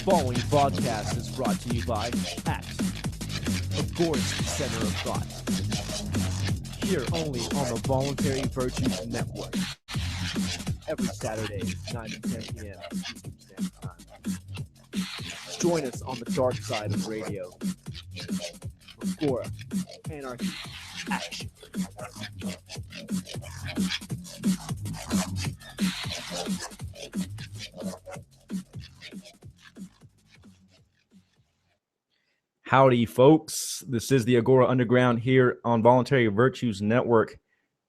following podcast is brought to you by A.C.T, Agora's Center of Thought. Here only on the Voluntary Virtues Network. Every Saturday, 9 to 10 p.m. Eastern Standard Time. Join us on the dark side of radio. Agora, Anarchy, Action. Howdy, folks. This is the Agora Underground here on Voluntary Virtues Network.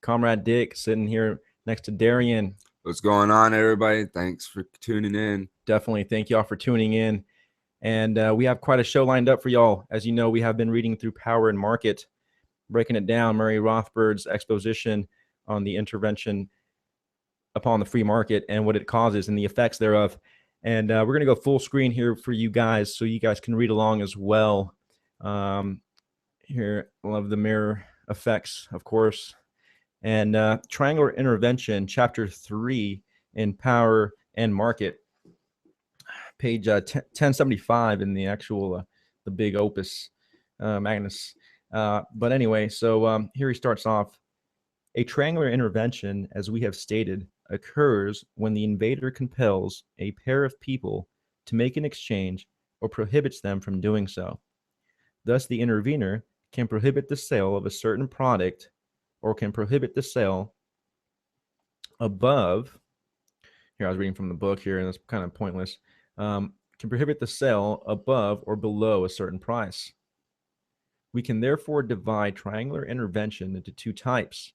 Comrade Dick sitting here next to Darian. What's going on, everybody? Thanks for tuning in. Definitely thank y'all for tuning in. And we have quite a show lined up for y'all. As you know, we have been reading through Power and Market, breaking it down, Murray Rothbard's exposition on the intervention upon the free market and what it causes and the effects thereof. And we're going to go full screen here for you guys so you guys can read along as well. Here, love the mirror effects, of course. And Triangular Intervention, Chapter 3 in Power and Market, page 1075 in the actual, the big opus, Magnus. But anyway, so here he starts off. A triangular intervention, as we have stated, occurs when the invader compels a pair of people to make an exchange or prohibits them from doing so. Thus, the intervener can prohibit the sale of a certain product or can prohibit the sale above, here I was reading from the book here and it's kind of pointless, can prohibit the sale above or below a certain price. We can therefore divide triangular intervention into two types.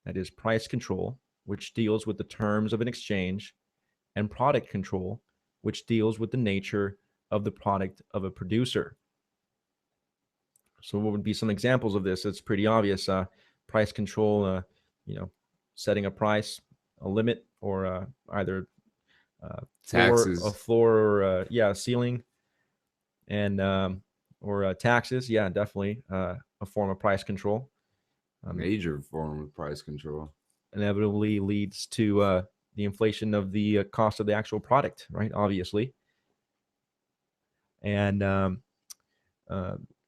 That is price control, which deals with the terms of an exchange, and product control, which deals with the nature of the product of a producer. So what would be some examples of this? It's pretty obvious. Price control, setting a price, a limit, or either Taxes. a floor or a ceiling, and or taxes. Yeah, definitely a form of price control. Major form of price control. Inevitably leads to the inflation of the cost of the actual product, right? Obviously. And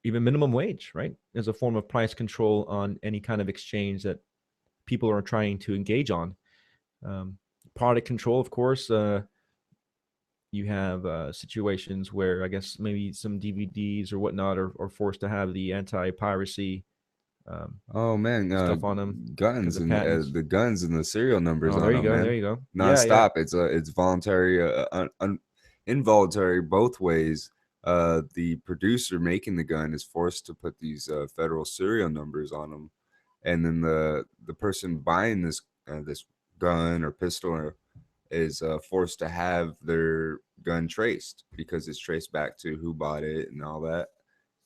even minimum wage, right, is a form of price control on any kind of exchange that people are trying to engage on. Product control, of course, you have situations where I guess maybe some DVDs or whatnot are forced to have the anti-piracy stuff on them, guns and the guns and the serial numbers on there you them, go, man. there you go, non-stop. It's voluntary, involuntary, both ways. The producer making the gun is forced to put these federal serial numbers on them, and then the person buying this gun or pistol is forced to have their gun traced because it's traced back to who bought it and all that.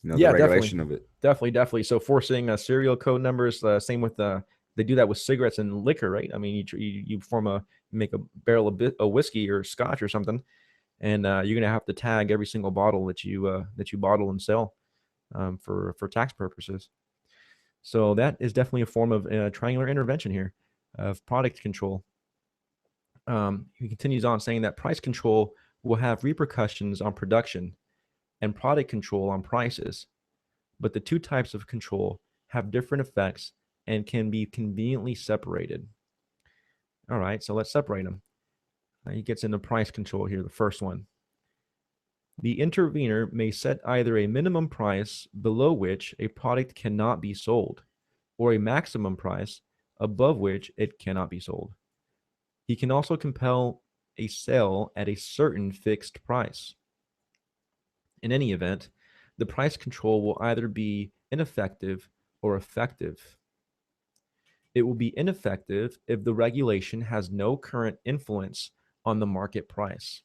The regulation of it. Definitely. So forcing serial code numbers, same with they do that with cigarettes and liquor, right? I mean, you make a barrel of whiskey or scotch or something, and you're gonna have to tag every single bottle that you bottle and sell for tax purposes. So that is definitely a form of triangular intervention here of product control. He continues on saying that price control will have repercussions on production and product control on prices, but the two types of control have different effects and can be conveniently separated. All right, so let's separate them. He gets into price control here, the first one. The intervener may set either a minimum price below which a product cannot be sold, or a maximum price above which it cannot be sold. He can also compel a sale at a certain fixed price. In any event, the price control will either be ineffective or effective. It will be ineffective if the regulation has no current influence on the market price.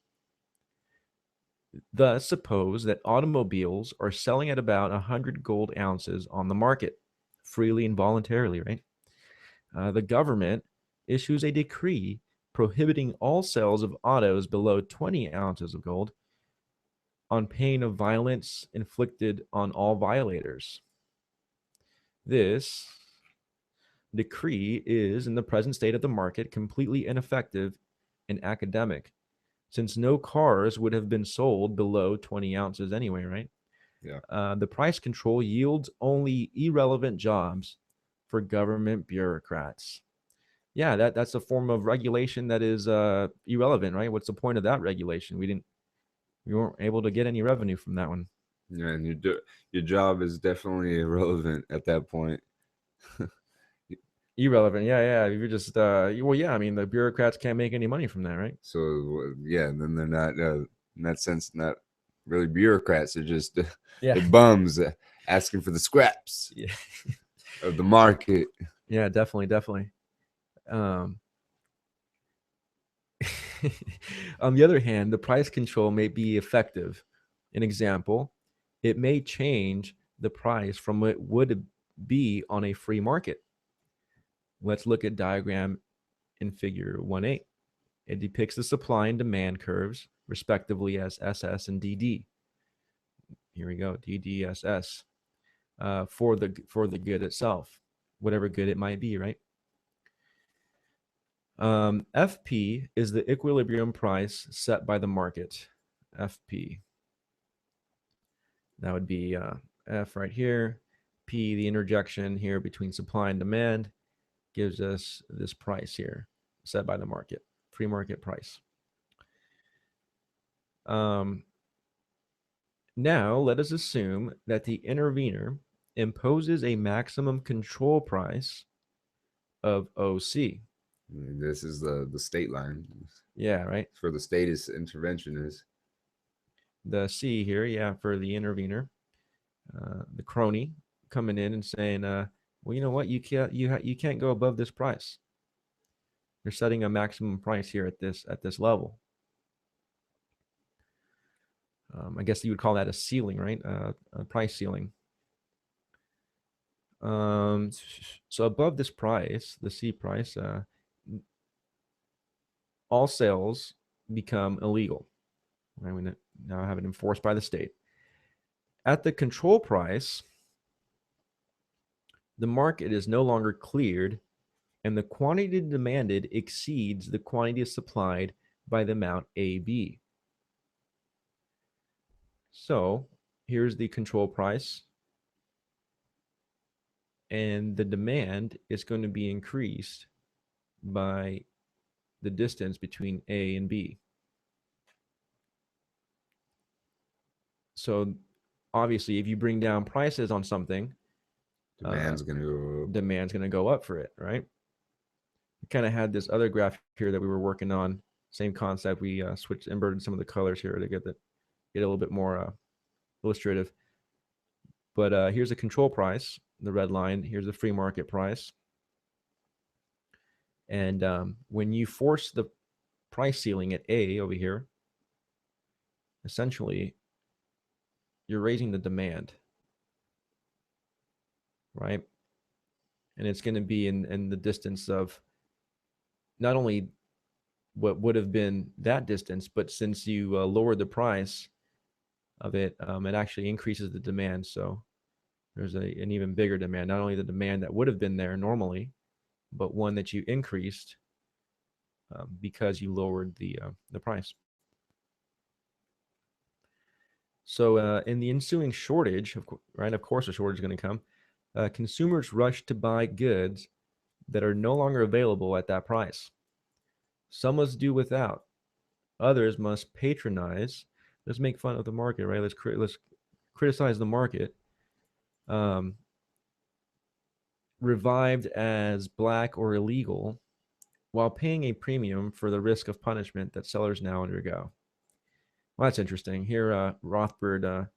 Thus, suppose that automobiles are selling at about 100 gold ounces on the market, freely and voluntarily, right? The government issues a decree prohibiting all sales of autos below 20 ounces of gold on pain of violence inflicted on all violators. This decree is, in the present state of the market, completely ineffective and academic, since no cars would have been sold below 20 ounces anyway, right? Yeah. The price control yields only irrelevant jobs for government bureaucrats. Yeah, that's a form of regulation that is irrelevant, right? What's the point of that regulation? We weren't able to get any revenue from that one. Yeah, and your job is definitely irrelevant at that point. Irrelevant, yeah. You're just well, yeah. I mean, the bureaucrats can't make any money from that, right? So yeah, and then they're not in that sense not really bureaucrats. They're just Yeah, they're bums asking for the scraps yeah, of the market. yeah. Definitely. Um, on the other hand, the price control may be effective. An example, it may change the price from what would be on a free market. Let's look at diagram in figure 1.8. It depicts the supply and demand curves, respectively, as SS and DD. Here we go, DDSS, for the good itself, whatever good it might be, right? FP is the equilibrium price set by the market. FP. That would be F right here. P, the interjection here between supply and demand, gives us this price here set by the market, free market price. Now, let us assume that the intervener imposes a maximum control price of OC. This is the state line. Yeah, right. For the statist interventionist. The C here, yeah, for the intervener, the crony coming in and saying, well, you know what, you can't go above this price. You're setting a maximum price here at this level. I guess you would call that a ceiling, right? A price ceiling. So above this price, the C price, all sales become illegal. Right? We now have it enforced by the state. At the control price, the market is no longer cleared, and the quantity demanded exceeds the quantity supplied by the amount AB. So here's the control price, and the demand is going to be increased by the distance between A and B. So obviously, if you bring down prices on something, demand's gonna go up for it, right? We kind of had this other graph here that we were working on. Same concept. We inverted some of the colors here to get a little bit more illustrative. But here's a control price, the red line. Here's a free market price. And when you force the price ceiling at A over here, essentially, you're raising the demand, right? And it's going to be in the distance of not only what would have been that distance, but since you lowered the price of it, it actually increases the demand. So there's an even bigger demand, not only the demand that would have been there normally, but one that you increased because you lowered the price. So in the ensuing shortage, of course a shortage is going to come. Consumers rush to buy goods that are no longer available at that price. Some must do without. Others must patronize. Let's make fun of the market, right? Let's criticize the market. Revived as black or illegal, while paying a premium for the risk of punishment that sellers now undergo. Well, that's interesting. Here, Rothbard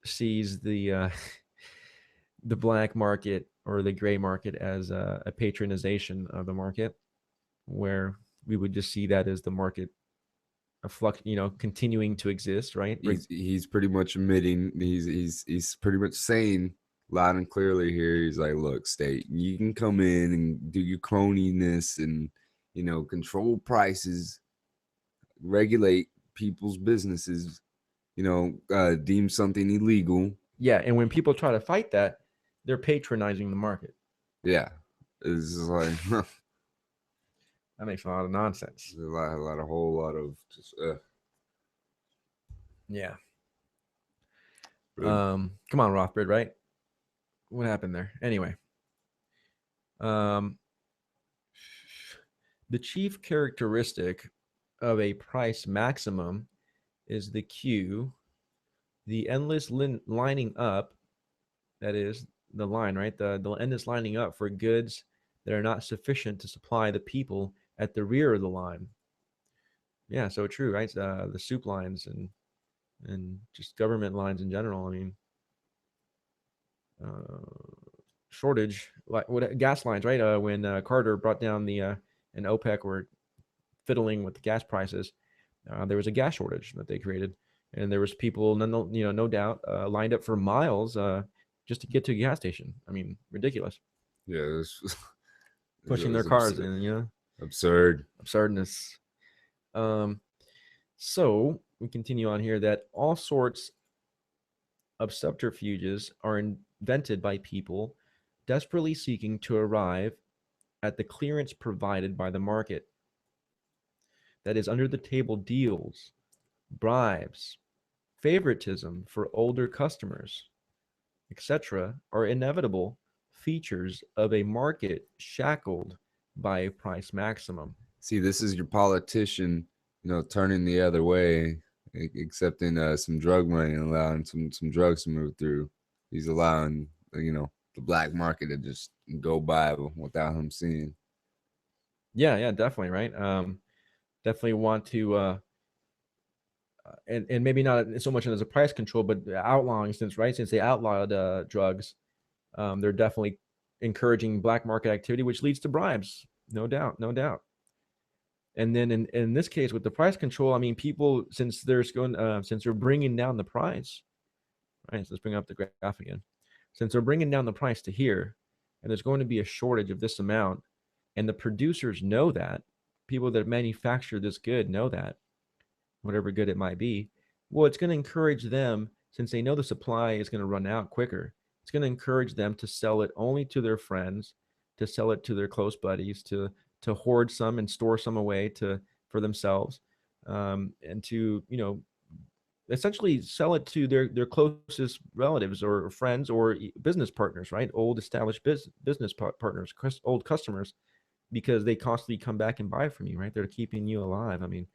sees the the black market or the gray market as a patronization of the market, where we would just see that as the market continuing to exist, right? He's pretty much admitting he's pretty much saying loud and clearly here. He's like, look, state, you can come in and do your croniness and control prices, regulate people's businesses, deem something illegal. Yeah, and when people try to fight that, they're patronizing the market. Yeah, it's just like That makes a lot of nonsense. There's a whole lot of just. Yeah. Really. Come on, Rothbard, right? What happened there? Anyway. The chief characteristic of a price maximum is the queue, the endless lining up, that is the line, right? The endless lining up for goods that are not sufficient to supply the people at the rear of the line. Yeah, so true, right? The soup lines and just government lines in general. I mean, shortage, like what gas lines, right? When Carter brought down the and OPEC were fiddling with the gas prices, there was a gas shortage that they created, and there was people, no doubt, lined up for miles just to get to a gas station. I mean, ridiculous. Yeah, Pushing their cars in, absurd. Absurdness. So we continue on here that all sorts of subterfuges are invented by people desperately seeking to arrive at the clearance provided by the market. That is, under the table deals, bribes, favoritism for older customers, etc., are inevitable features of a market shackled by a price maximum. See, this is your politician, turning the other way, accepting some drug money and allowing some drugs to move through. He's allowing, the black market to just go by without him seeing. Yeah, definitely, right. Definitely want to and maybe not so much as a price control, but outlawing, since they outlawed drugs, they're definitely encouraging black market activity, which leads to bribes, no doubt. And then in this case with the price control, I mean, people, since they're bringing down the price, right? So let's bring up the graph again. Since they're bringing down the price to here, and there's going to be a shortage of this amount, and the producers know that, people that manufacture this good know that, whatever good it might be, well, it's going to encourage them, since they know the supply is going to run out quicker, it's going to encourage them to sell it only to their friends, to sell it to their close buddies, to hoard some and store some away for themselves, and to essentially sell it to their closest relatives or friends or business partners, right? Old established business partners, old customers, because they constantly come back and buy from you, right? They're keeping you alive. I mean,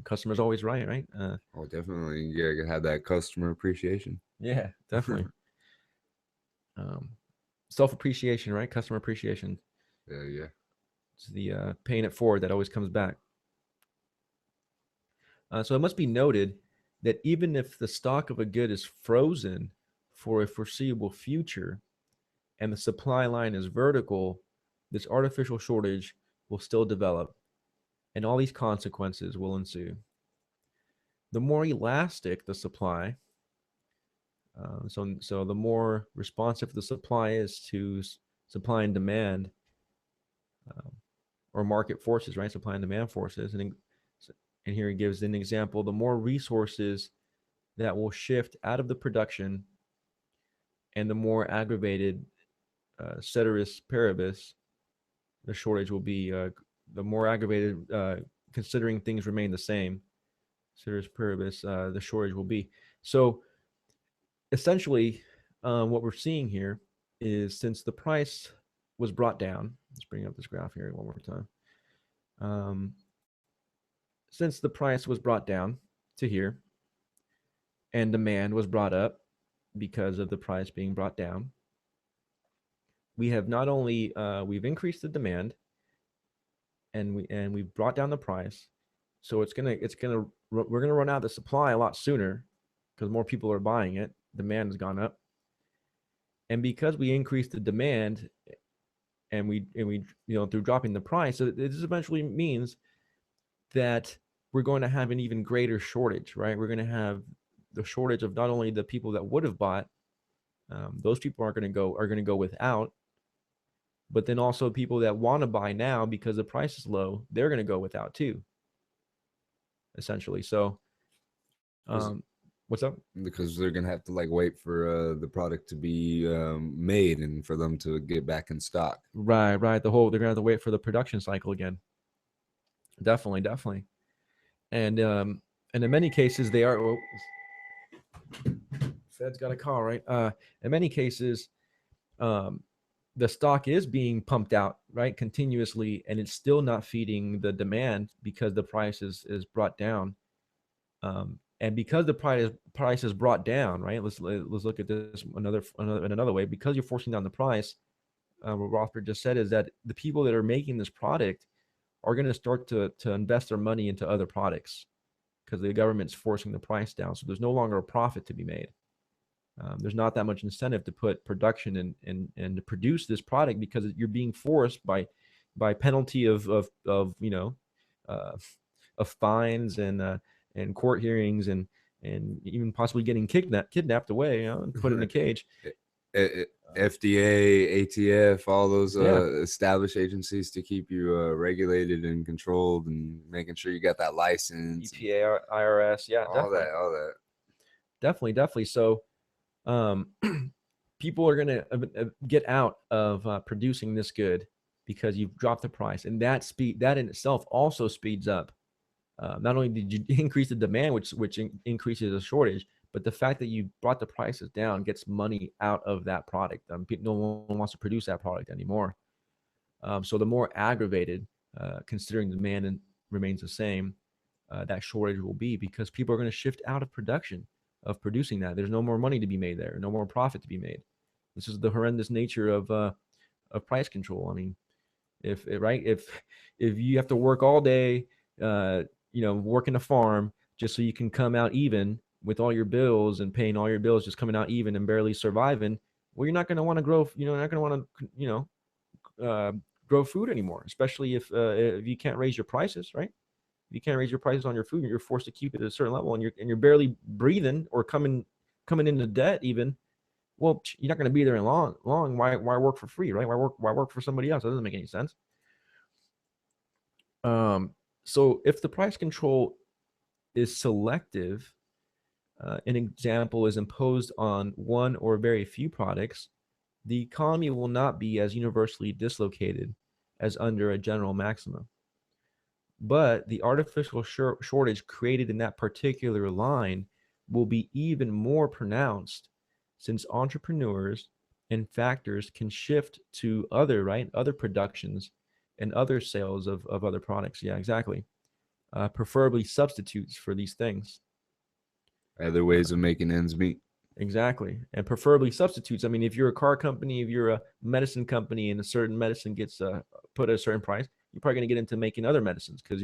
customer's always right? Oh, definitely. Yeah, you have that customer appreciation. Yeah, definitely. Self-appreciation, right? Customer appreciation. Yeah. It's the paying it forward that always comes back. So it must be noted that even if the stock of a good is frozen for a foreseeable future and the supply line is vertical, this artificial shortage will still develop, and all these consequences will ensue. The more elastic the supply, so the more responsive the supply is to supply and demand, or market forces, right? Supply and demand forces. And here he gives an example: the more resources that will shift out of the production, and the more aggravated, ceteris paribus, the shortage will be. The more aggravated, considering things remain the same, ceteris paribus, the shortage will be. So essentially, what we're seeing here is, since the price was brought down, let's bring up this graph here one more time. Since the price was brought down to here, and demand was brought up because of the price being brought down, we have not only we've increased the demand, and we've brought down the price, so we're gonna run out of the supply a lot sooner because more people are buying it. Demand has gone up, and because we increased the demand, and we through dropping the price, so this eventually means that we're going to have an even greater shortage, right? We're going to have the shortage of not only the people that would have bought, those people are going to go without, but then also people that want to buy now because the price is low, they're going to go without too, essentially. So What's up? because they're gonna have to like wait for the product to be made and for them to get back in stock. Right, right. They're gonna have to wait for the production cycle again. Definitely, definitely. And in many cases they are. Oh, Fed's got a call, right? In many cases, um, the stock is being pumped out, right, continuously, and it's still not feeding the demand because the price is brought down. And because the price is brought down, right? Let's look at this in another way. Because you're forcing down the price, what Rothbard just said is that the people that are making this product are going to start to invest their money into other products because the government's forcing the price down. So there's no longer a profit to be made. There's not that much incentive to put production and to produce this product because you're being forced by penalty of uh, of fines and court hearings and even possibly getting kidnapped away, and put in a cage. FDA, ATF, all those Yeah. established agencies to keep you regulated and controlled and making sure you got that license. EPA, IRS, yeah, all that. definitely. So, people are gonna get out of producing this good because you've dropped the price, and that in itself also speeds up. Not only did you increase the demand, which increases the shortage, but the fact that you brought the prices down gets money out of that product. No one wants to produce that product anymore. So the more aggravated, considering demand remains the same, that shortage will be because people are going to shift out of production of producing that. There's no more money to be made there, no more profit to be made. This is the horrendous nature of price control. I mean, if you have to work all day, working a farm just so you can come out even with all your bills and paying all your bills, just coming out even and barely surviving, well, you're not going to want to grow. You're not going to want to, grow food anymore, especially if you can't raise your prices, right? If you can't raise your prices on your food, you're forced to keep it at a certain level, and you're barely breathing or coming into debt even. Well, you're not going to be there in long. Why work for free, right? Why work for somebody else? That doesn't make any sense. So if the price control is selective, an example is imposed on one or very few products, the economy will not be as universally dislocated as under a general maximum. But the artificial shortage created in that particular line will be even more pronounced since entrepreneurs and factors can shift to other productions and other sales of other products. Yeah, exactly. Preferably substitutes for these things. Other ways of making ends meet. Exactly. And preferably substitutes. I mean, if you're a car company, if you're a medicine company and a certain medicine gets put at a certain price, you're probably going to get into making other medicines because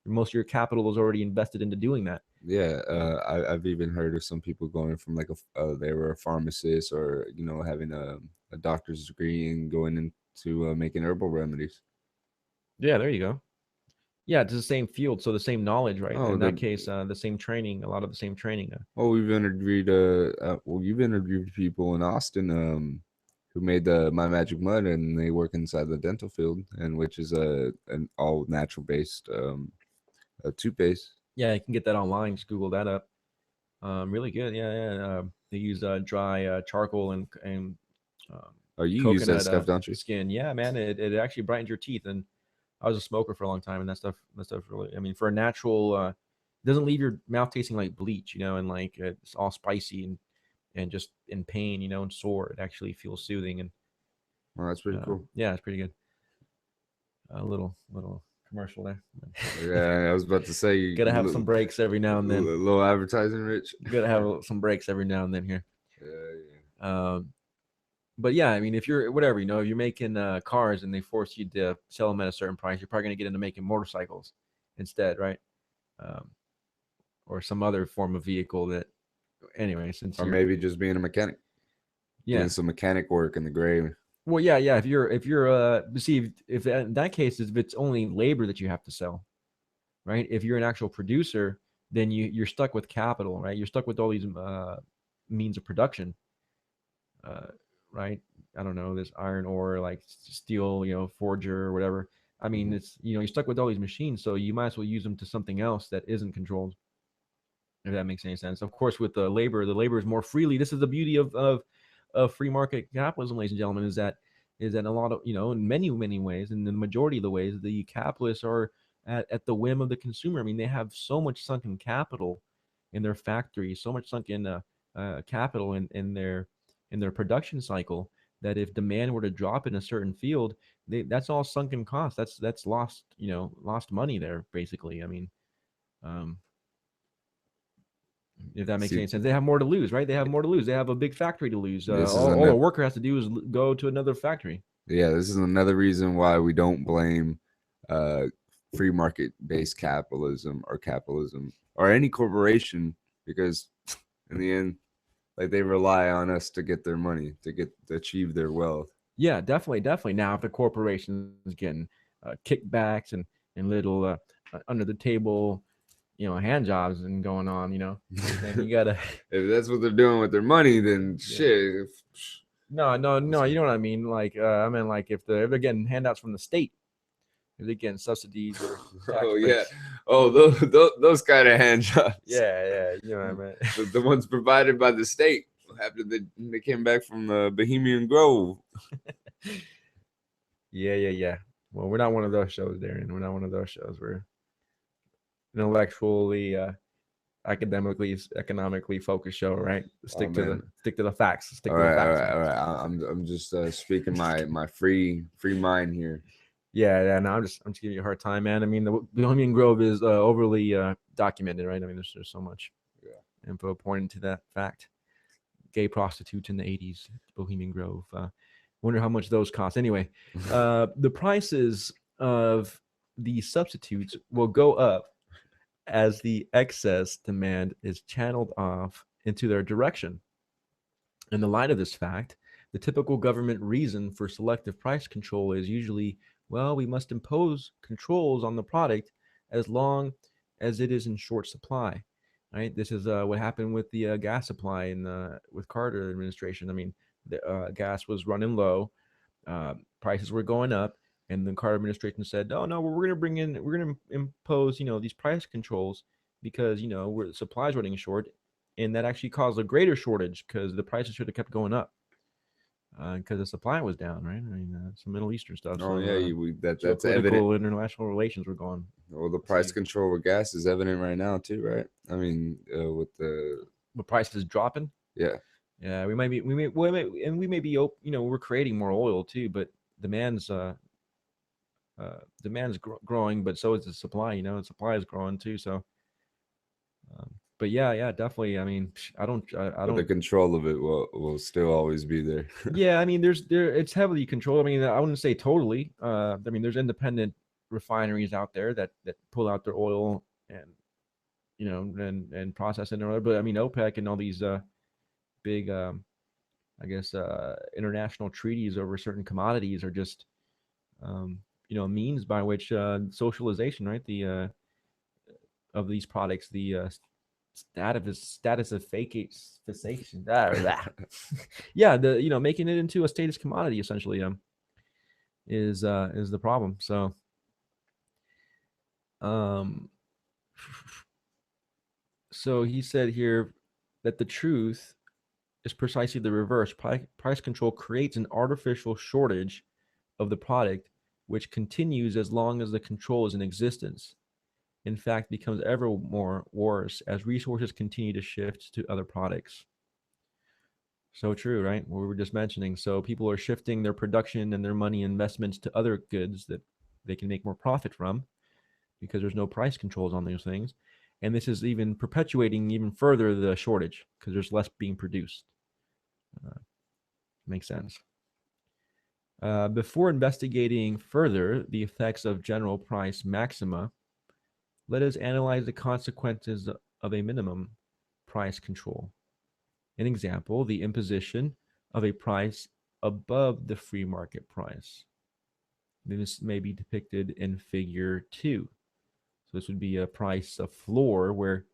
most of your capital is already invested into doing that. Yeah, I've even heard of some people going from like they were a pharmacist or having a doctor's degree and going into making herbal remedies. Yeah, there you go. Yeah, it's the same field, so the same knowledge, right? Oh, In that case, the same training, a lot of the same training. Well, you've interviewed people in Austin who made the My Magic Mud, and they work inside the dental field, and which is an all natural based toothpaste. Yeah, you can get that online. Just Google that up. Really good. Yeah, yeah. They use dry charcoal and Oh, you use that coconut stuff, don't you? skin. Yeah, man, it actually brightens your teeth. And I was a smoker for a long time, and that stuff really. I mean, for a natural, doesn't leave your mouth tasting like bleach, and like it's all spicy and just in pain, and sore. It actually feels soothing, and Well, that's pretty cool. yeah, it's pretty good. A little commercial there. Yeah, I was about to say, Gotta have some breaks every now and then. A little advertising, Rich. Gotta have some breaks every now and then here. Yeah. But yeah, I mean, if you're whatever, if you're making cars and they force you to sell them at a certain price, you're probably gonna get into making motorcycles instead, right? Or some other form of vehicle that, anyway, or maybe just being a mechanic. Yeah, doing some mechanic work in the gray. Well, yeah. If you're see, if in that case, if it's only labor that you have to sell, right? If you're an actual producer, then you're stuck with capital, right? You're stuck with all these means of production, right? I don't know, this iron ore, like steel, forger or whatever. I mean, it's you're stuck with all these machines, so you might as well use them to something else that isn't controlled. if that makes any sense. Of course, with the labor is more freely. This is the beauty of free market capitalism, ladies and gentlemen, is that a lot of, in many ways, in the majority of the ways, the capitalists are at the whim of the consumer. I mean, they have so much sunken capital in their factories, so much sunken capital in their production cycle, that if demand were to drop in a certain field, that's all sunken cost. That's lost, lost money there, basically. I mean, um, if that makes See, any sense, they have more to lose, right? They have more to lose. They have a big factory to lose. this is All a another, worker has to do is go to another factory. yeah, this is another reason why we don't blame uh, free market based capitalism or any corporation, because in the end, like, they rely on us to get their money, to achieve their wealth. Yeah, definitely. Now, if the corporation's getting kickbacks and little under the table, hand jobs and going on, then you gotta. If that's what they're doing with their money, then Yeah. shit. No. You know what I mean? Like, I mean, like if they're getting handouts from the state, if they're getting subsidies or tax Oh yeah, breaks. oh those kind of hand jobs. Yeah, you know what I mean. The ones provided by the state after they came back from Bohemian Grove. Yeah. Well, we're not one of those shows, Darren. We're not one of those shows. We're intellectually, academically, economically focused show, right? Stick to the facts. Stick to the facts. All right. I'm just speaking my free mind here. Yeah. No, I'm just giving you a hard time, man. I mean, the Bohemian Grove is overly documented, right? I mean, there's so much info pointing to that fact. Gay prostitutes in the 80s, Bohemian Grove. Wonder how much those cost. Anyway, the prices of the substitutes will go up as the excess demand is channeled off into their direction. In the light of this fact, the typical government reason for selective price control is usually, well, we must impose controls on the product as long as it is in short supply. Right? This is what happened with the gas supply in with Carter administration. I mean, the gas was running low, prices were going up, and the Carter administration said, "Oh no, we're going to impose, these price controls because supplies running short," and that actually caused a greater shortage because the prices should have kept going up because the supply was down, right? I mean, some Middle Eastern stuff. Oh So yeah, that's geopolitical evident. international relations were going. Well, the price control with gas is evident right now too, right? I mean, with the prices dropping. Yeah. Yeah, we may, and we may be, we're creating more oil too, but demand's growing, but so is the supply. The supply is growing too. So, but yeah, definitely. I mean, I don't. But the control of it will still always be there. Yeah, I mean, it's heavily controlled. I mean, I wouldn't say totally. I mean, there's independent refineries out there that pull out their oil and and process it, but I mean, OPEC and all these big, I guess, international treaties over certain commodities are just means by which socialization, right? The of these products, the status of fixation. Yeah, the making it into a status commodity essentially is the problem. So so he said here that the truth is precisely the reverse. Price control creates an artificial shortage of the product, which continues as long as the control is in existence. In fact, becomes ever more worse as resources continue to shift to other products. So true, right? What we were just mentioning. So people are shifting their production and their money investments to other goods that they can make more profit from because there's no price controls on those things. And this is even perpetuating even further the shortage because there's less being produced. Makes sense. Before investigating further the effects of general price maxima, let us analyze the consequences of a minimum price control. An example, the imposition of a price above the free market price. This may be depicted in figure 2. So this would be a price, a floor, where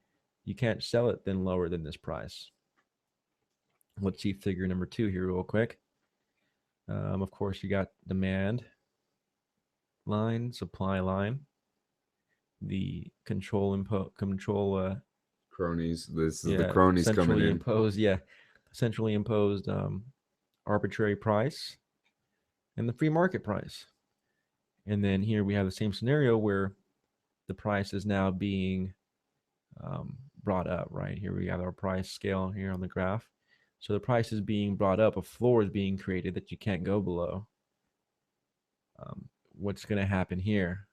you can't sell it then lower than this price. Let's see figure number 2 here real quick. Of course, you got demand line, supply line, the control Cronies. This is the Yeah, cronies coming centrally in. imposed. Yeah, centrally imposed arbitrary price and the free market price. And then here we have the same scenario where the price is now being brought up, right? Here we have our price scale here on the graph. So the price is being brought up, a floor is being created that you can't go below. What's going to happen here?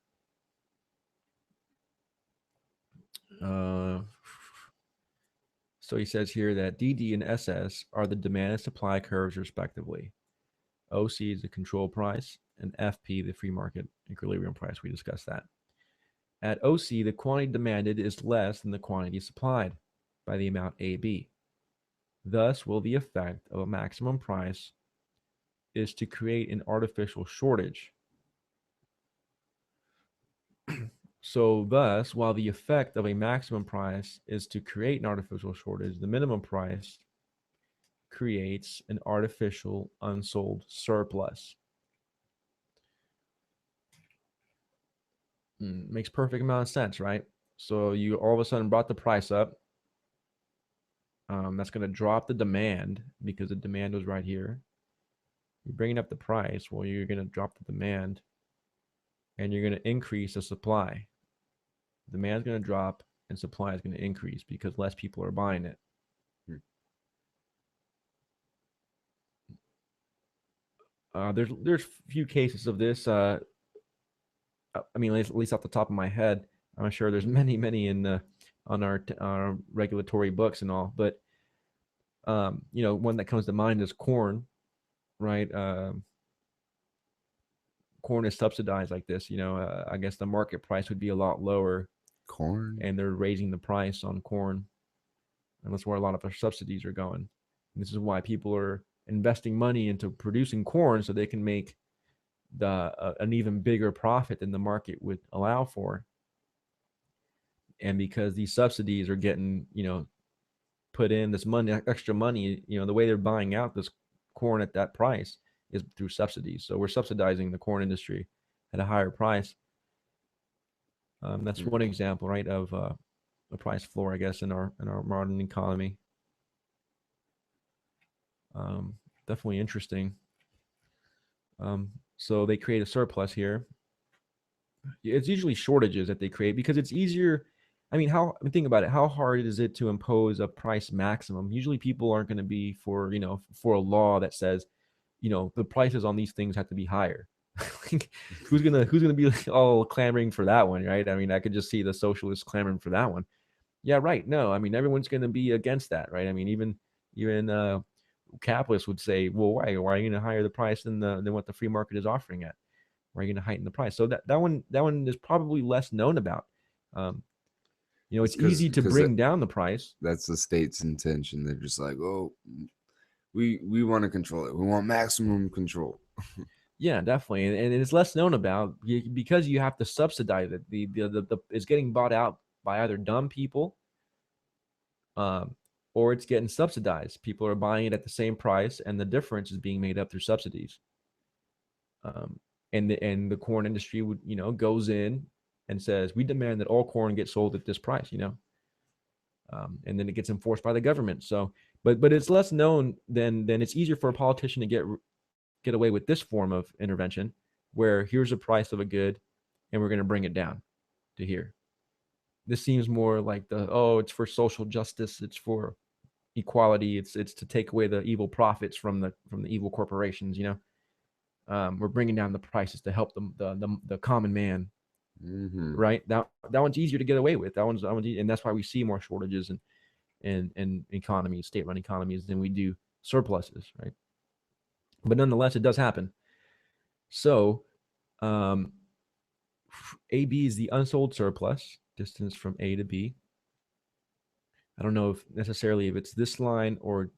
So he says here that DD and SS are the demand and supply curves respectively. OC is the control price, and FP the free market equilibrium price. We discussed that. At OC, the quantity demanded is less than the quantity supplied by the amount AB. Thus, will the effect of a maximum price is to create an artificial shortage. So thus, while the effect of a maximum price is to create an artificial shortage, the minimum price creates an artificial unsold surplus. Makes perfect amount of sense, right? So you all of a sudden brought the price up. That's going to drop the demand because the demand was right here. You're bringing up the price. Well, you're going to drop the demand and you're going to increase the supply. Demand's going to drop and supply is going to increase because less people are buying it. There's few cases of this. I mean, at least off the top of my head, I'm sure there's many in on our regulatory books and all. But one that comes to mind is corn, right? Corn is subsidized like this. I guess the market price would be a lot lower. Corn, and they're raising the price on corn, and that's where a lot of our subsidies are going. And this is why people are investing money into producing corn so they can make an even bigger profit than the market would allow for. And because these subsidies are getting, put in this money, extra money, the way they're buying out this corn at that price is through subsidies. So we're subsidizing the corn industry at a higher price. That's one example, right, of a price floor, I guess, in our modern economy. Definitely interesting. So they create a surplus here. It's usually shortages that they create because it's easier. I mean, think about it. How hard is it to impose a price maximum? Usually people aren't going to be for a law that says, the prices on these things have to be higher. who's gonna be all clamoring for that one, right? I mean, I could just see the socialists clamoring for that one. Yeah, right. No, I mean, everyone's going to be against that, right? I mean, even capitalists would say, well, why are you going to higher the price than what the free market is offering at? Why are you going to heighten the price? So that one is probably less known about. It's easy to bring down the price. That's the state's intention. They're just like, oh, we want to control it. We want maximum control. Yeah, definitely, and it's less known about because you have to subsidize it. It's getting bought out by either dumb people, or it's getting subsidized. People are buying it at the same price, and the difference is being made up through subsidies. And the corn industry would goes in and says, we demand that all corn get sold at this price, and then it gets enforced by the government. So, but it's less known than it's easier for a politician to get away with this form of intervention, where here's a price of a good, and we're going to bring it down to here. This seems more like it's for social justice, it's for equality, it's to take away the evil profits from the evil corporations. We're bringing down the prices to help the common man. Right? That one's easier to get away with. That one's and that's why we see more shortages in economies, state-run economies, than we do surpluses, right? But nonetheless, it does happen. So, AB is the unsold surplus, distance from A to B. I don't know if it's this line or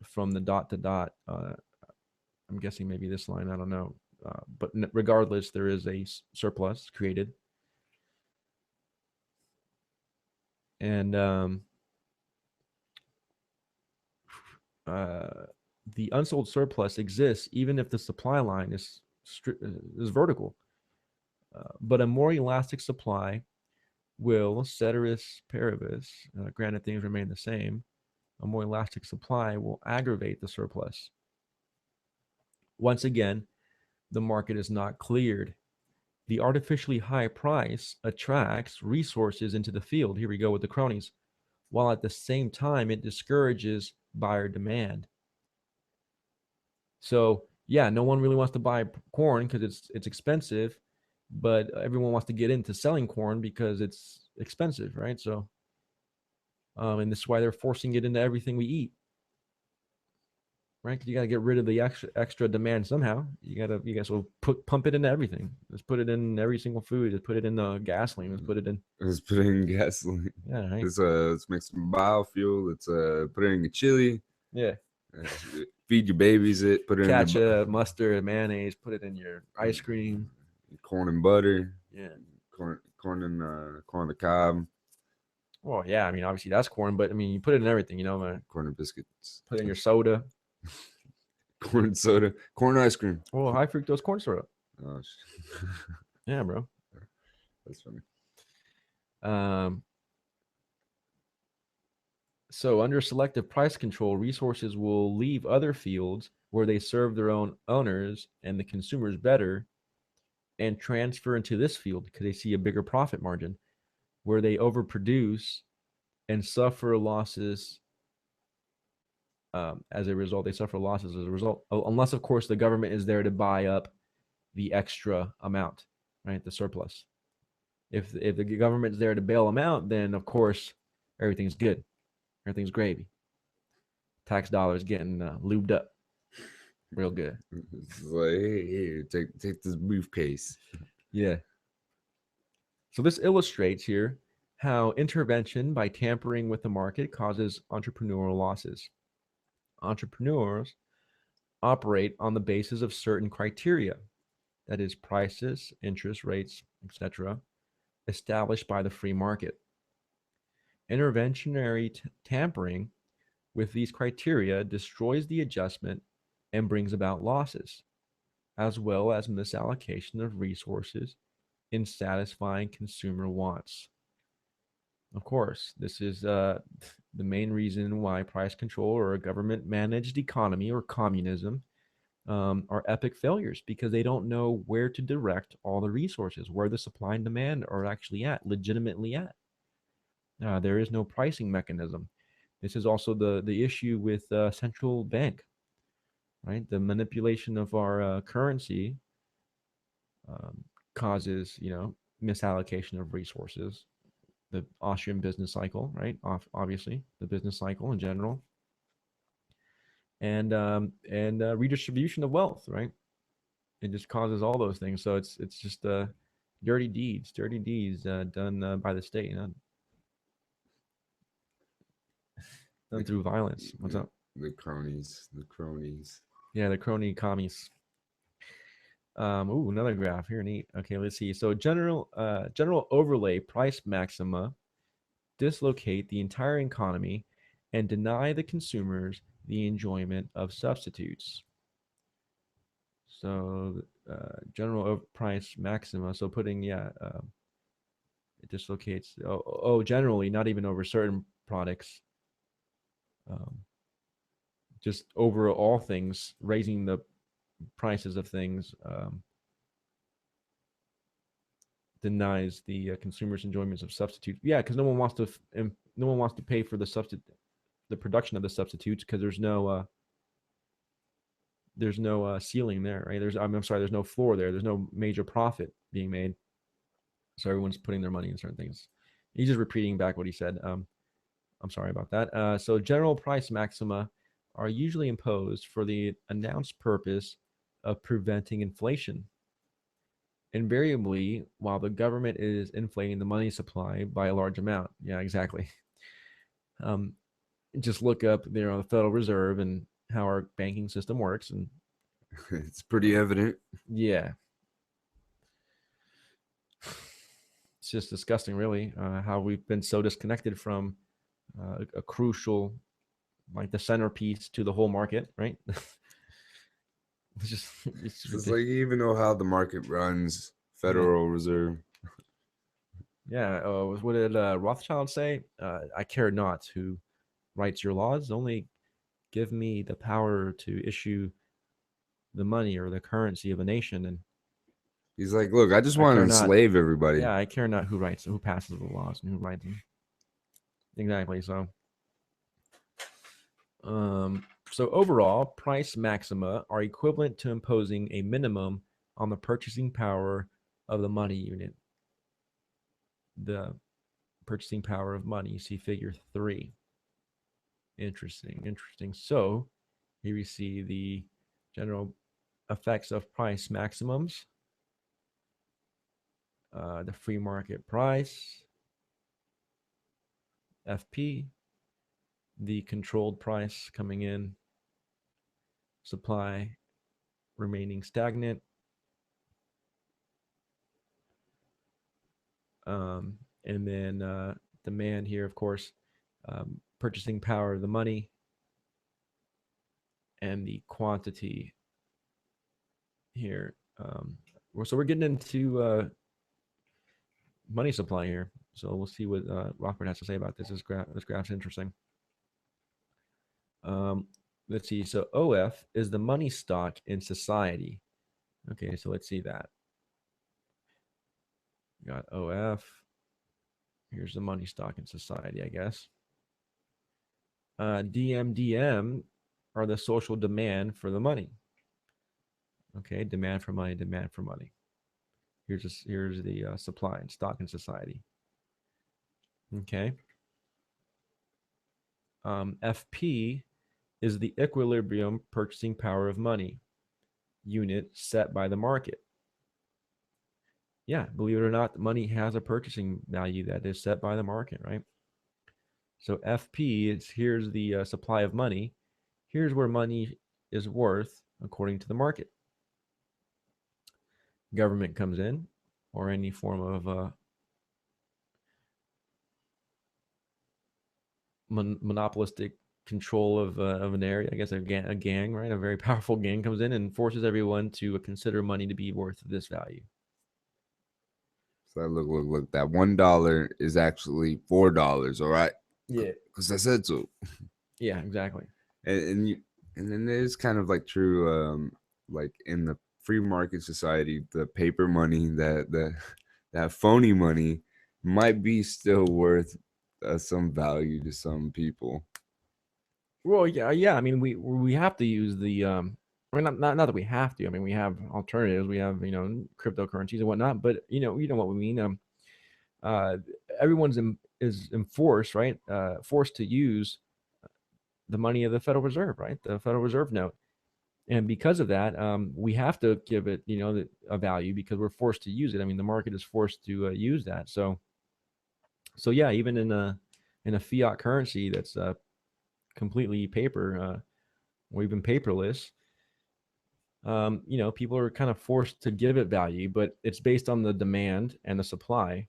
from the dot to dot. I'm guessing maybe this line. I don't know. But regardless, there is a surplus created. And the unsold surplus exists even if the supply line is vertical. But a more elastic supply will, ceteris paribus, granted things remain the same, a more elastic supply will aggravate the surplus. Once again, the market is not cleared. The artificially high price attracts resources into the field. Here we go with the cronies, while at the same time it discourages buyer demand. So yeah, no one really wants to buy corn because it's expensive, but everyone wants to get into selling corn because it's expensive, right? So, and this is why they're forcing it into everything we eat, right? Because you got to get rid of the extra demand somehow. You guys will pump it into everything. Let's put it in every single food. Let's put it in the gasoline. Let's put it in. Let's put it in gasoline. Yeah, right. Let's make some biofuel. Let's put it in your chili. Yeah. Feed your babies it. Put it ketchup, mustard, mayonnaise. Put it in your ice cream. Corn and butter. Yeah. Corn on the cob. Well, yeah. I mean, obviously that's corn, but I mean, you put it in everything. You know, corn and biscuits. Put it in your soda. Corn soda. Corn ice cream. Oh, high fructose corn syrup. Oh, yeah, bro. That's funny. So under selective price control, resources will leave other fields where they serve their own owners and the consumers better and transfer into this field because they see a bigger profit margin where they overproduce and suffer losses. As a result, they suffer losses as a result, unless, of course, the government is there to buy up the extra amount, right? The surplus. If the government is there to bail them out, then, of course, everything's good. Everything's gravy. Tax dollars getting lubed up real good. It's like, hey, here, take this briefcase. Yeah. So this illustrates here how intervention by tampering with the market causes entrepreneurial losses. Entrepreneurs operate on the basis of certain criteria, that is, prices, interest rates, etc., established by the free market. Interventionary tampering with these criteria destroys the adjustment and brings about losses, as well as misallocation of resources in satisfying consumer wants. Of course, this is the main reason why price control or a government-managed economy or communism are epic failures, because they don't know where to direct all the resources, where the supply and demand are actually legitimately at. There is no pricing mechanism. This is also the issue with central bank, right? The manipulation of our currency causes, misallocation of resources. The Austrian business cycle, right? Obviously, the business cycle in general, and redistribution of wealth, right? It just causes all those things. So it's just dirty deeds done by the state, done through violence. What's up? The cronies. Yeah, the crony commies. Another graph here, neat. Okay, let's see. So general overlay price maxima dislocate the entire economy and deny the consumers the enjoyment of substitutes. So general price maxima. So putting it dislocates. Generally, not even over certain products. Just over all things, raising the prices of things denies the consumers' enjoyments of substitutes. Yeah, because no one wants to pay for the production of the substitutes, because there's no ceiling there, right? There's no floor there. There's no major profit being made, so everyone's putting their money in certain things. He's just repeating back what he said. I'm sorry about that. So general price maxima are usually imposed for the announced purpose of preventing inflation. Invariably, while the government is inflating the money supply by a large amount. Yeah, exactly. Just look up, the Federal Reserve and how our banking system works, and it's pretty evident. Yeah. It's just disgusting, really, how we've been so disconnected from a crucial, like the centerpiece to the whole market, right? It's like, you even know how the market runs, Federal Reserve. Yeah. What did Rothschild say? I care not who writes your laws. Only give me the power to issue the money or the currency of a nation, and He's like, look, I just I want to care not. enslave everybody. Yeah, I care not who writes, who passes the laws, and who writes them. Exactly. Um, so overall, price maxima are equivalent to imposing a minimum on the purchasing power of the money unit. The purchasing power of money. You see figure 3. Interesting, interesting. So here we see the general effects of price maximums, the free market price, FP, the controlled price coming in, supply remaining stagnant, and then demand here, of course, purchasing power of the money, and the quantity here. So we're getting into money supply here. So we'll see what Rockford has to say about this. This graph's interesting. Let's see. So OF is the money stock in society. Okay, so let's see that. We got OF. Here's the money stock in society, I guess. DMDM are the social demand for the money. Okay, demand for money, demand for money. Here's the supply and stock in society. Okay. FP is the equilibrium purchasing power of money unit set by the market. Yeah, believe it or not, money has a purchasing value that is set by the market, right? So FP is here's the supply of money. Here's where money is worth according to the market. Government comes in, or any form of monopolistic control of an area. I guess a gang, right? A very powerful gang comes in and forces everyone to consider money to be worth this value. So look. That $1 is actually $4. All right. Yeah. Because I said so. Yeah, exactly. And then it's kind of like true. Like in the free market society, the paper money, that phony money, might be still worth some value to some people. Well, yeah. I mean, we have to use the I mean, not that we have to. I mean, we have alternatives. We have cryptocurrencies and whatnot. But you know what we mean. Uh, everyone's is enforced, right? Forced to use the money of the Federal Reserve, right? The Federal Reserve note. And because of that, we have to give it, a value because we're forced to use it. I mean, the market is forced to use that. So yeah, even in a fiat currency that's completely paper, or even paperless, people are kind of forced to give it value, but it's based on the demand and the supply.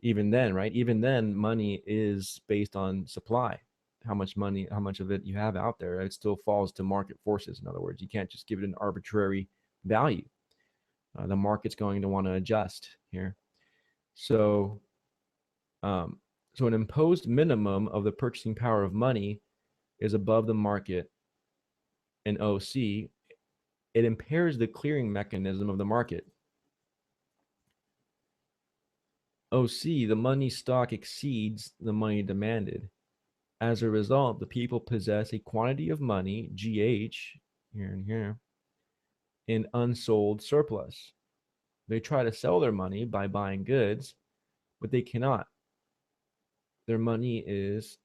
Even then, right? Even then, money is based on supply. How much money, how much of it you have out there, it still falls to market forces. In other words, you can't just give it an arbitrary value. The market's going to want to adjust here. So, um, so an imposed minimum of the purchasing power of money is above the market in OC. It impairs the clearing mechanism of the market. OC, the money stock exceeds the money demanded. As a result, the people possess a quantity of money, GH, here and here, in unsold surplus. They try to sell their money by buying goods, but they cannot. Their money is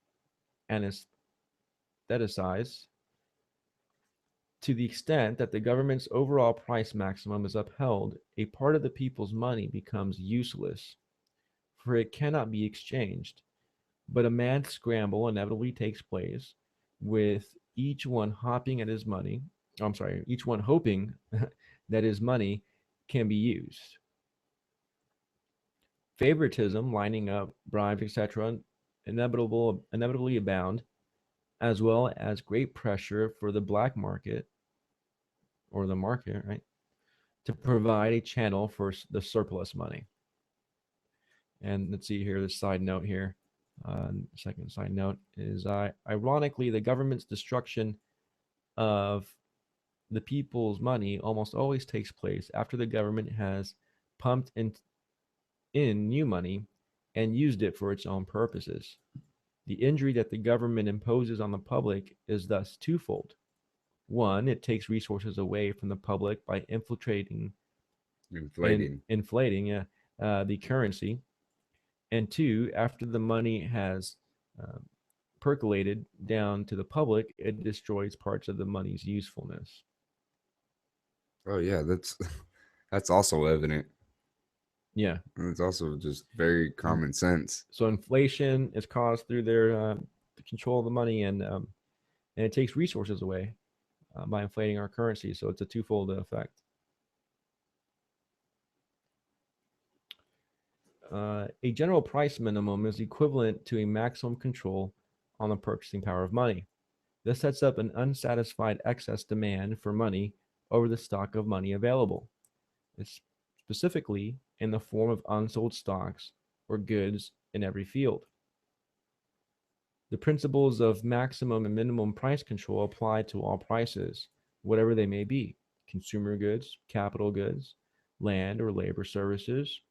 anesthetized to the extent that the government's overall price maximum is upheld. A part of the people's money becomes useless, for it cannot be exchanged. But a mad scramble inevitably takes place, with each one hopping at his money. I'm sorry, each one hoping that his money can be used. Favoritism, lining up, bribes, etc., inevitably abound, as well as great pressure for the black market or the market, right, to provide a channel for the surplus money. And let's see here, this side note here. Second side note is ironically, the government's destruction of the people's money almost always takes place after the government has pumped in new money and used it for its own purposes. The injury that the government imposes on the public is thus twofold. One, it takes resources away from the public by Inflating. inflating the currency. And two, after the money has uh, percolated down to the public, it destroys parts of the money's usefulness. Oh yeah, that's that's also evident. Yeah. And it's also just very common sense. So inflation is caused through their the control of the money, and it takes resources away by inflating our currency. So it's a twofold effect. A general price minimum is equivalent to a maximum control on the purchasing power of money. This sets up an unsatisfied excess demand for money over the stock of money available. It's specifically in the form of unsold stocks or goods in every field. The principles of maximum and minimum price control apply to all prices, whatever they may be: consumer goods, capital goods, land or labor services,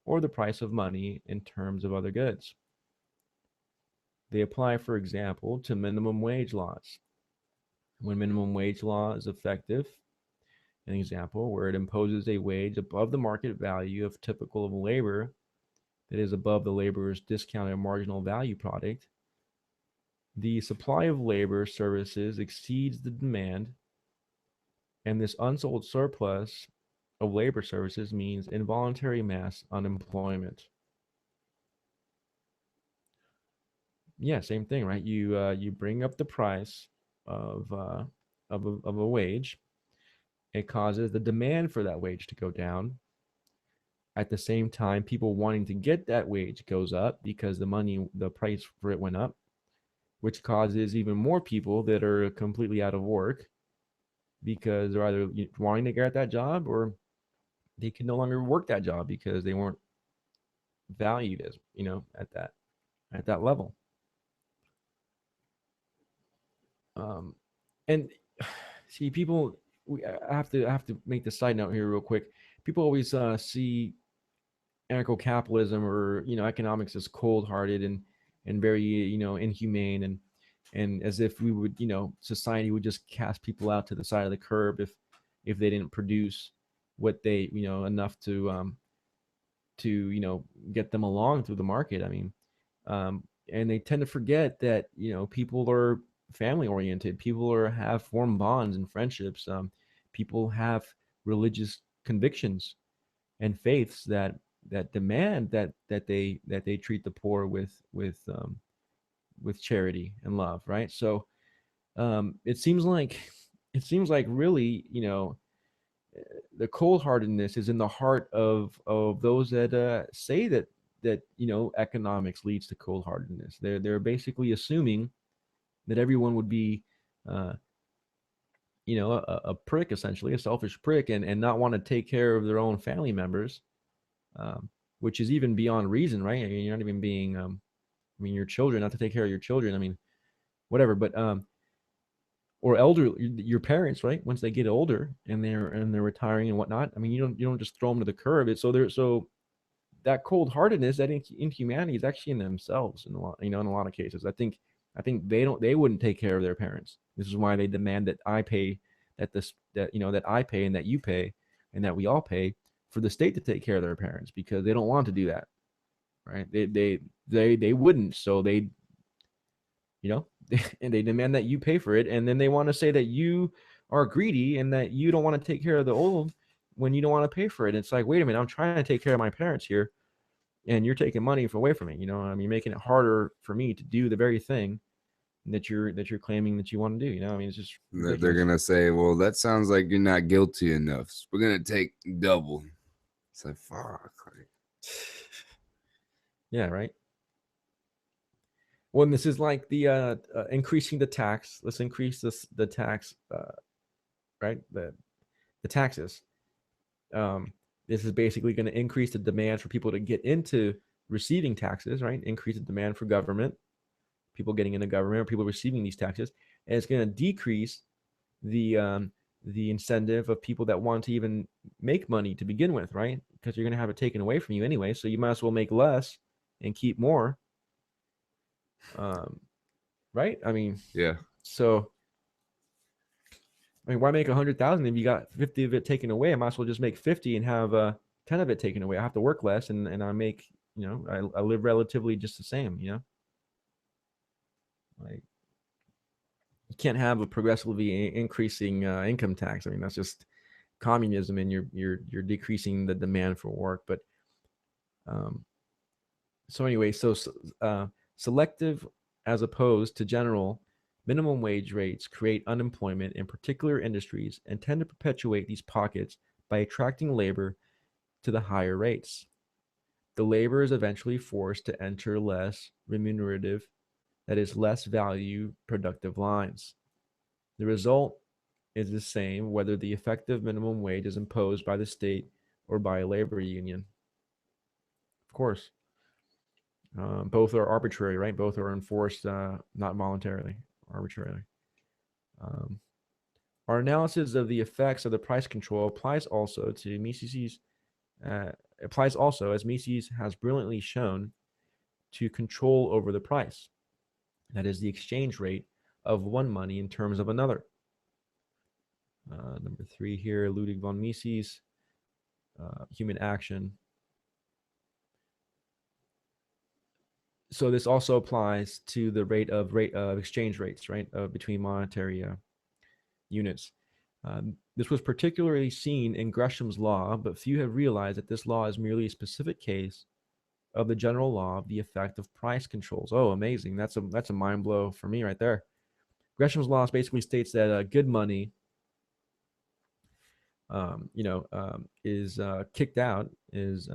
or the price of money in terms of other goods. They apply, for example, to minimum wage laws. When minimum wage law is effective, an example where it imposes a wage above the market value of typical of labor that is above the laborer's discounted marginal value product, the supply of labor services exceeds the demand, and this unsold surplus of labor services means involuntary mass unemployment. Yeah, same thing, right? You bring up the price of of a wage. It causes the demand for that wage to go down. At the same time, people wanting to get that wage goes up because the price for it went up, which causes even more people that are completely out of work because they're either wanting to get that job or they can no longer work that job because they weren't valued as at that level. Um, and see, people, I have to make the side note here real quick. People always see anarcho-capitalism or economics as cold-hearted and very inhumane, and as if we would society would just cast people out to the side of the curb if they didn't produce what they enough to get them along through the market. I mean, and they tend to forget that people are family oriented. People have formed bonds and friendships. People have religious convictions and faiths that demand that they treat the poor with charity and love, right? So it seems like really the cold heartedness is in the heart of those that say that economics leads to cold heartedness. They're basically assuming that everyone would be uh, a prick, essentially a selfish prick, and not want to take care of their own family members, which is even beyond reason, right? I mean, you're not even being I mean, your children, not to take care of your children, I mean, whatever. But or elder, your parents, right? Once they get older and they're retiring and whatnot, I mean, you don't just throw them to the curb. It's so that cold heartedness, that inhumanity is actually in themselves in a lot, in a lot of cases. I think they wouldn't take care of their parents. This is why they demand that I pay, that I pay and that you pay and that we all pay for the state to take care of their parents, because they don't want to do that, right? They wouldn't, so they and they demand that you pay for it, and then they want to say that you are greedy and that you don't want to take care of the old when you don't want to pay for it. It's like, wait a minute, I'm trying to take care of my parents here, and you're taking money away from me. I mean, making it harder for me to do the very thing that you're claiming that you want to do. I mean, it's just They're ridiculous. gonna say, "Well, that sounds like you're not guilty enough. So we're gonna take double." It's like, fuck. Yeah, right. Well, this is like the increasing the tax. Let's increase the tax, right? The taxes. This is basically going to increase the demand for people to get into receiving taxes, right? Increase the demand for government, people getting into government, or people receiving these taxes, and it's going to decrease the incentive of people that want to even make money to begin with, right? Because you're going to have it taken away from you anyway, so you might as well make less and keep more, right? I mean, Yeah. so I mean, why make 100,000 if you got 50 of it taken away? I might as well just make 50 and have 10 of it taken away. I have to work less, and I make, you know, I live relatively just the same, you know. Like, you can't have a progressively increasing income tax. I mean, that's just communism, and you're decreasing the demand for work. But so anyway, selective as opposed to general minimum wage rates create unemployment in particular industries and tend to perpetuate these pockets by attracting labor to the higher rates. The labor is eventually forced to enter less remunerative, that is, less value productive lines. The result is the same whether the effective minimum wage is imposed by the state or by a labor union. Of course, both are arbitrary, right? Both are enforced not voluntarily, arbitrarily. Our analysis of the effects of the price control applies also to Mises's applies also, as Mises has brilliantly shown, to control over the price, that is, the exchange rate of one money in terms of another. Number 3 here, Ludwig von Mises, Human Action. So this also applies to the rate of exchange rates, right, between monetary units. This was particularly seen in Gresham's law, but few have realized that this law is merely a specific case of the general law of the effect of price controls. Oh, amazing! That's a mind blow for me right there. Gresham's law basically states that good money, is kicked out, is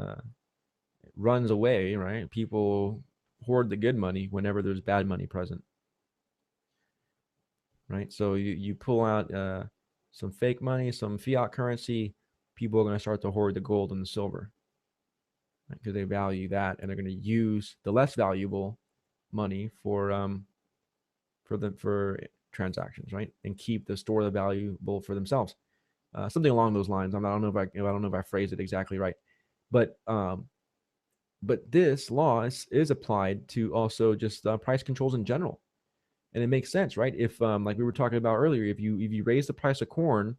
runs away, right? People hoard the good money whenever there's bad money present, right? So you pull out some fake money, some fiat currency, people are going to start to hoard the gold and the silver, right? Because they value that, and they're going to use the less valuable money for transactions, right? And keep the store the valuable for themselves. Something along those lines. I don't know if I phrased it exactly right, but this law is applied to also just price controls in general, and it makes sense, right? If like we were talking about earlier, if you raise the price of corn,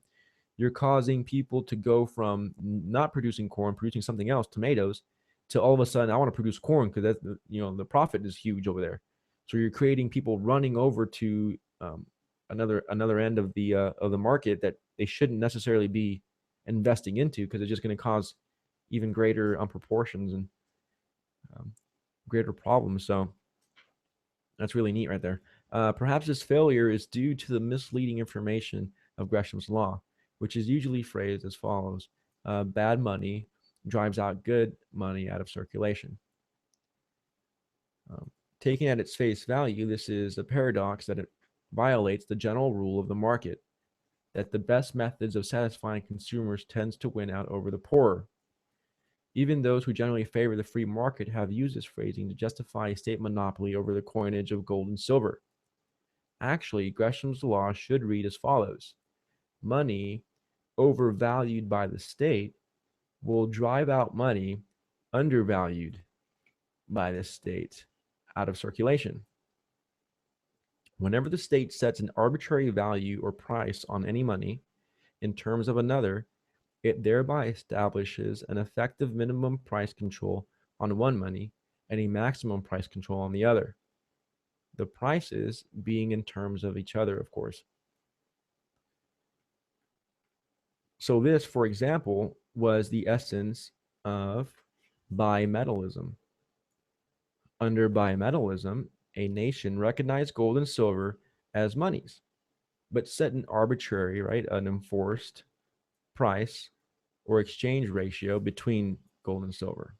you're causing people to go from not producing corn, producing something else, tomatoes, to all of a sudden I want to produce corn because that's the profit is huge over there. So you're creating people running over to another end of the market that they shouldn't necessarily be investing into, because it's just going to cause even greater proportions and greater problems. So that's really neat right there. Perhaps this failure is due to the misleading information of Gresham's law, which is usually phrased as follows: bad money drives out good money out of circulation. Taken at its face value, this is a paradox that it violates the general rule of the market, that the best methods of satisfying consumers tends to win out over the poorer. Even those who generally favor the free market have used this phrasing to justify a state monopoly over the coinage of gold and silver. Actually, Gresham's law should read as follows: money overvalued by the state will drive out money undervalued by the state out of circulation. Whenever the state sets an arbitrary value or price on any money in terms of another, it thereby establishes an effective minimum price control on one money and a maximum price control on the other, the prices being in terms of each other, of course. So this, for example, was the essence of bimetallism. Under bimetallism, a nation recognized gold and silver as monies, but set an arbitrary, right, an enforced price or exchange ratio between gold and silver.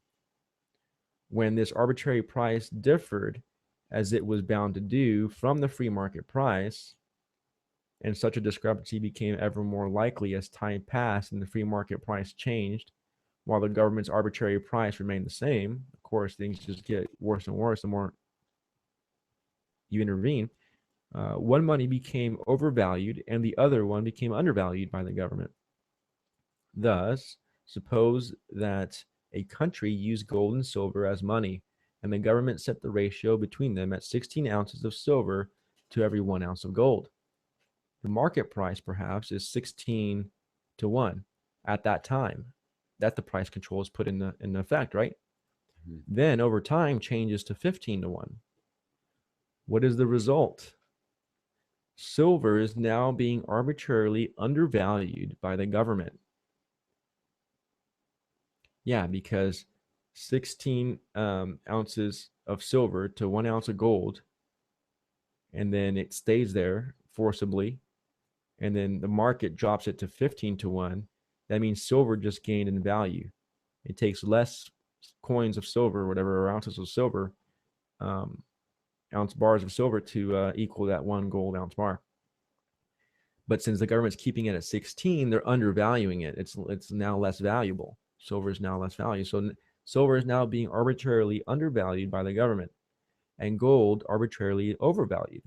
When this arbitrary price differed, as it was bound to do, from the free market price, and such a discrepancy became ever more likely as time passed and the free market price changed, while the government's arbitrary price remained the same. Of course, things just get worse and worse the more you intervene. One money became overvalued and the other one became undervalued by the government. Thus, suppose that a country used gold and silver as money, and the government set the ratio between them at 16 ounces of silver to every 1 ounce of gold. The market price, perhaps, is 16 to 1 at that time that the price control is put in effect, right? Mhm. Then, over time, changes to 15 to 1. What is the result? Silver is now being arbitrarily undervalued by the government. Yeah, because 16 ounces of silver to 1 ounce of gold, and then it stays there forcibly, and then the market drops it to 15 to 1. That means silver just gained in value. It takes less coins of silver, or whatever, or ounces of silver, um, ounce bars of silver to equal that 1 gold ounce bar. But since the government's keeping it at 16, they're undervaluing it. It's now less valuable. Silver is now less valuable. So silver is now being arbitrarily undervalued by the government, and gold arbitrarily overvalued.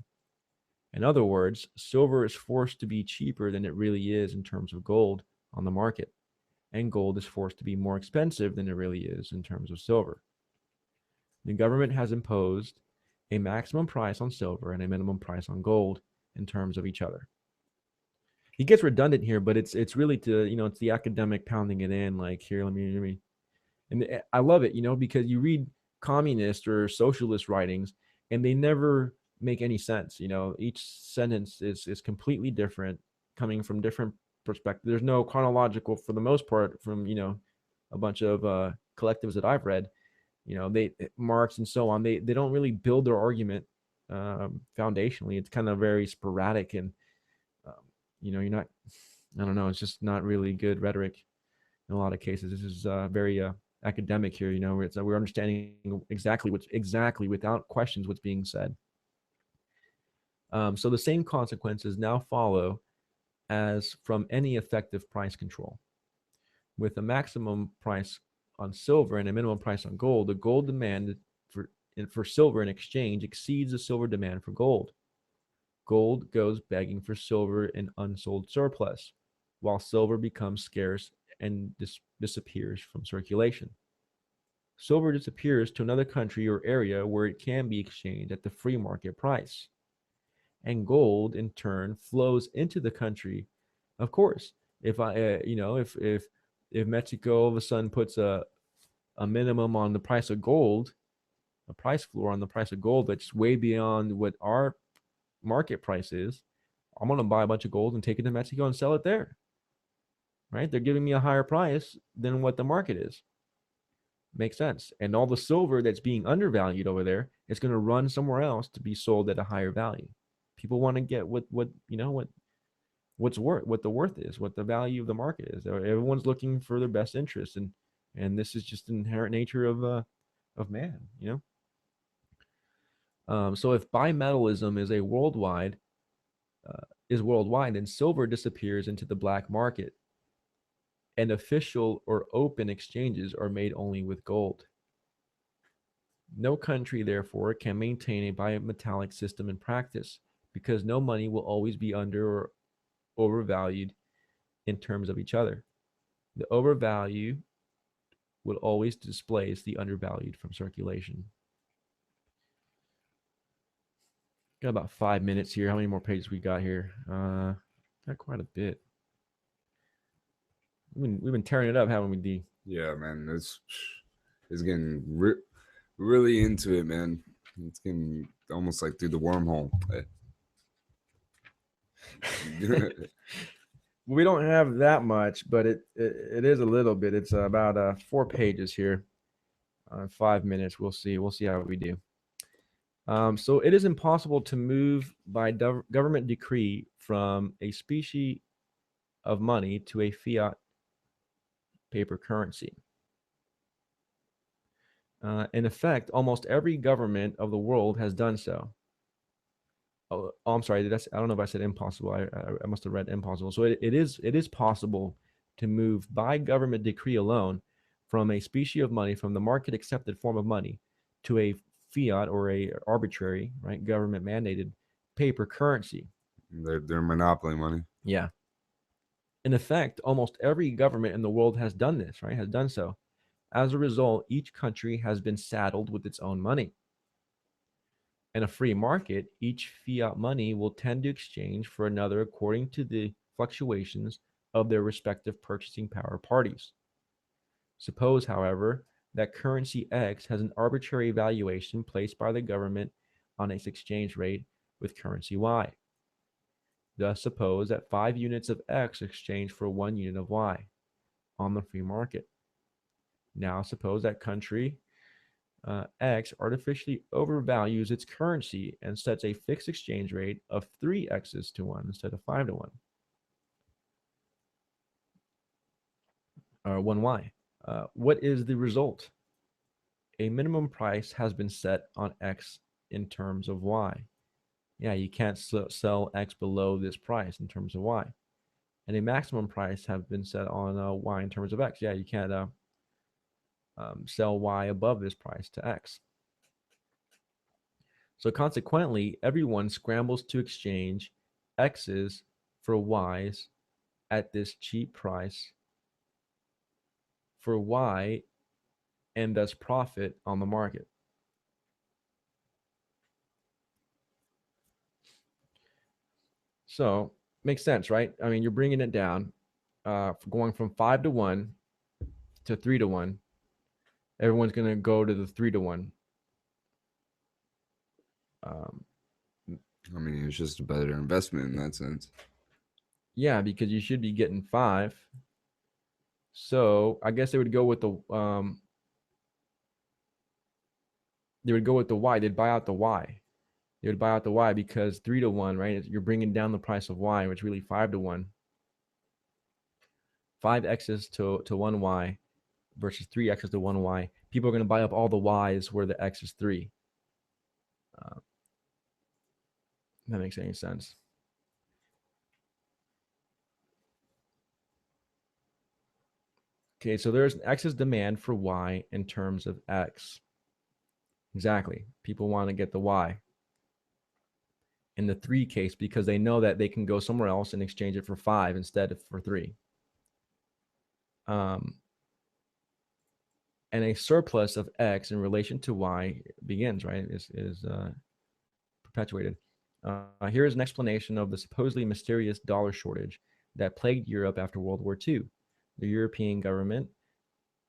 In other words, silver is forced to be cheaper than it really is in terms of gold on the market, and gold is forced to be more expensive than it really is in terms of silver. The government has imposed a maximum price on silver and a minimum price on gold in terms of each other. He gets redundant here, but it's really to, it's the academic pounding it in, like, here, let me, and I love it, because you read communist or socialist writings and they never make any sense. Each sentence is completely different, coming from different perspectives. There's no chronological, for the most part, from a bunch of collectives that I've read. They, Marx and so on, they don't really build their argument foundationally. It's kind of very sporadic, and you're not, I don't know, it's just not really good rhetoric in a lot of cases. This is very academic here. We're understanding exactly without questions what's being said. So the same consequences now follow as from any effective price control. With a maximum price on silver and a minimum price on gold, the gold demand for silver in exchange exceeds the silver demand for gold. Gold goes begging for silver in unsold surplus, while silver becomes scarce and disappears from circulation. Silver disappears to another country or area where it can be exchanged at the free market price. And gold, in turn, flows into the country. Of course, if if Mexico all of a sudden puts a minimum on the price of gold, a price floor on the price of gold that's way beyond what our market price is, I'm going to buy a bunch of gold and take it to Mexico and sell it there. Right? They're giving me a higher price than what the market is. Makes sense. And all the silver that's being undervalued over there is going to run somewhere else to be sold at a higher value. People want to get what the worth is, what the value of the market is. Everyone's looking for their best interest, and this is just the inherent nature of man. So if bimetallism is worldwide, then silver disappears into the black market, and official or open exchanges are made only with gold. No country, therefore, can maintain a bimetallic system in practice, because no money will always be under or overvalued in terms of each other. The overvalue will always displace the undervalued from circulation. Got about 5 minutes here. How many more pages we got here? Got quite a bit. We've been tearing it up, haven't we, D? Yeah, man. It's getting really into it, man. It's getting almost like through the wormhole. We don't have that much, but it is a little bit. It's about 4 pages here. 5 minutes. We'll see how we do. So it is impossible to move by government decree from a specie of money to a fiat paper currency. In effect, almost every government of the world has done so. Oh, I'm sorry. I don't know if I said impossible. I must have read impossible. So it is possible to move by government decree alone from a species of money, from the market accepted form of money, to a fiat or a arbitrary, right, government mandated paper currency. They're monopoly money. Yeah. In effect, almost every government in the world has done this, right? Has done so. As a result, each country has been saddled with its own money. In a free market, each fiat money will tend to exchange for another according to the fluctuations of their respective purchasing power parties. Suppose, however, that currency X has an arbitrary valuation placed by the government on its exchange rate with currency Y. Thus, suppose that 5 units of X exchange for 1 unit of Y on the free market. Now, suppose that country X artificially overvalues its currency and sets a fixed exchange rate of 3 X's to 1 instead of 5 to 1, or 1Y. What is the result? A minimum price has been set on X in terms of Y. Yeah, you can't sell X below this price in terms of Y. And a maximum price have been set on Y in terms of X. Yeah, you can't sell Y above this price to X. So consequently, everyone scrambles to exchange X's for Y's at this cheap price for Y and thus profit on the market. So makes sense, right? I mean, you're bringing it down, going from 5 to 1 to 3 to 1. Everyone's going to go to the 3 to 1. I mean, it's just a better investment in that sense. Yeah, because you should be getting 5. So I guess they would go with the Y. They'd buy out the Y. They would buy out the Y because 3 to 1, right? You're bringing down the price of Y, which is really 5 to 1. 5 X's to 1 Y versus 3 X's to 1 Y. People are going to buy up all the Y's where the X is 3. That makes any sense. Okay, so there's X's demand for Y in terms of X. Exactly. People want to get the Y. In the 3 case, because they know that they can go somewhere else and exchange it for 5 instead of for 3. And a surplus of X in relation to Y begins, right? Is perpetuated. Here is an explanation of the supposedly mysterious dollar shortage that plagued Europe after World War II. The European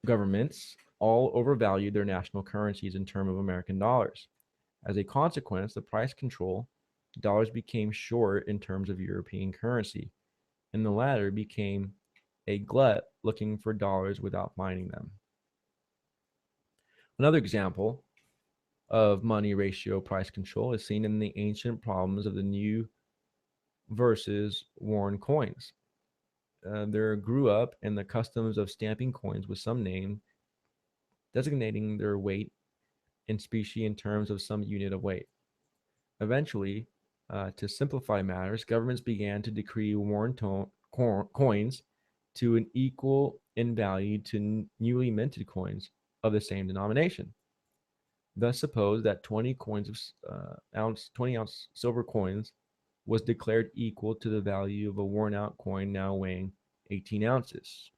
governments all overvalued their national currencies in terms of American dollars. As a consequence, the price control dollars became short in terms of European currency, and the latter became a glut looking for dollars without finding them. Another example of money ratio price control is seen in the ancient problems of the new versus worn coins. There grew up in the customs of stamping coins with some name designating their weight in specie in terms of some unit of weight. Eventually, to simplify matters, governments began to decree worn coins to an equal in value to newly minted coins of the same denomination. Thus, suppose that 20 ounce silver coins was declared equal to the value of a worn out coin now weighing 18 ounces.